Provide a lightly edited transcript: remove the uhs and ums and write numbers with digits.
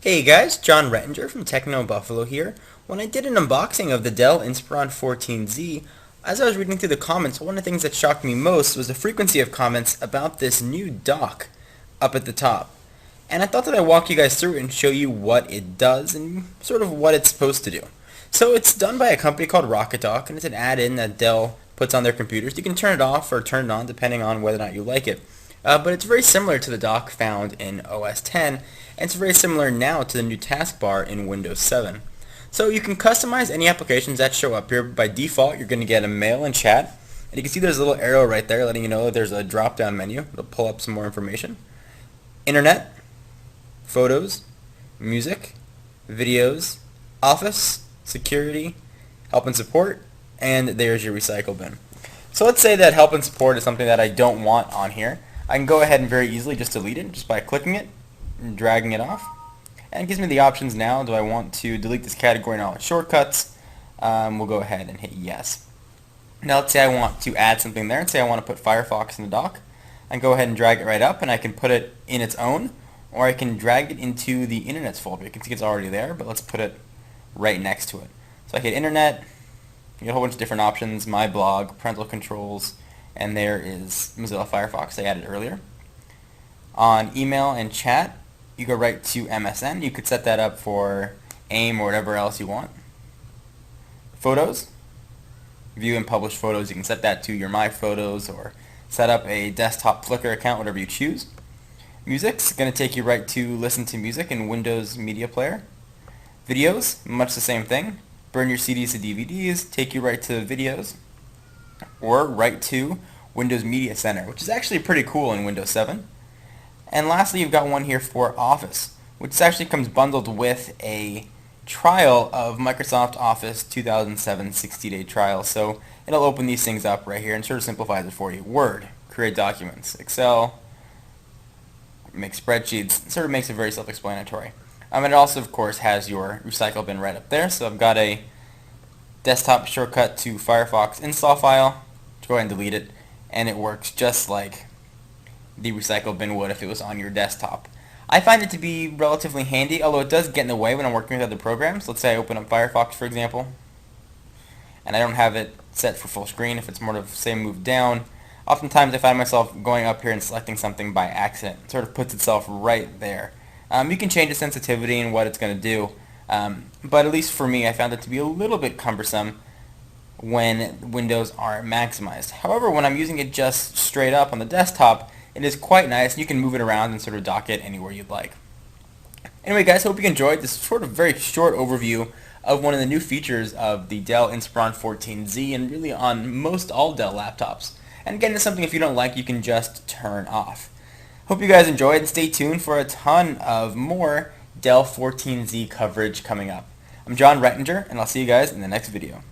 Hey guys, John Rettinger from Techno Buffalo here. When I did an unboxing of the Dell Inspiron 14Z, as I was reading through the comments, one of the things that shocked me most was the frequency of comments about this new dock up at the top. And I thought that I'd walk you guys through it and show you what it does and sort of what it's supposed to do. So it's done by a company called Rocket Dock, and it's an add-in that Dell puts on their computers. You can turn it off or turn it on depending on whether or not you like it. But it's very similar to the dock found in OS X, and it's very similar now to the new taskbar in Windows 7. So you can customize any applications that show up here. By default, you're going to get a mail and chat, and you can see there's a little arrow right there letting you know that there's a drop-down menu. It'll pull up some more information. Internet, photos, music, videos, office, security, help and support, and there's your recycle bin. So let's say that help and support is something that I don't want on here. I can go ahead and very easily just delete it just by clicking it and dragging it off. And it gives me the options now. Do I want to delete this category and all its shortcuts? We'll go ahead and hit yes. Now let's say I want to add something there, and say I want to put Firefox in the dock. I can go ahead and drag it right up, and I can put it in its own, or I can drag it into the Internet's folder. You can see it's already there, but let's put it right next to it. So I hit Internet, you get a whole bunch of different options, My Blog, Parental Controls, and there is Mozilla Firefox I added earlier. On email and chat, you go right to MSN. You could set that up for AIM or whatever else you want. Photos, view and publish photos. You can set that to your My Photos or set up a desktop Flickr account, whatever you choose. Music's going to take you right to listen to music in Windows Media Player. Videos, much the same thing. Burn your CDs to DVDs, take you right to videos, or right to Windows Media Center, which is actually pretty cool in Windows 7. And lastly, you've got one here for Office, which actually comes bundled with a trial of Microsoft Office 2007 60-day trial. So it'll open these things up right here and sort of simplifies it for you. Word, create documents, Excel, make spreadsheets, sort of makes it very self-explanatory. And it also, of course, has your recycle bin right up there. So I've got a desktop shortcut to Firefox install file. Go ahead and delete it, and it works just like the recycle bin would if it was on your desktop. I find it to be relatively handy, although it does get in the way when I'm working with other programs. Let's say I open up Firefox, for example, and I don't have it set for full screen. If it's more of, say, moved down, oftentimes I find myself going up here and selecting something by accident. It sort of puts itself right there. You can change the sensitivity and what it's going to do, but at least for me, I found it to be a little bit cumbersome when windows aren't maximized. However, when I'm using it just straight up on the desktop, it is quite nice, and you can move it around and sort of dock it anywhere you'd like. Anyway guys, hope you enjoyed this sort of very short overview of one of the new features of the Dell Inspiron 14Z and really on most all Dell laptops. And again, it's something if you don't like, you can just turn off. Hope you guys enjoyed, and stay tuned for a ton of more Dell 14Z coverage coming up. I'm John Rettinger, and I'll see you guys in the next video.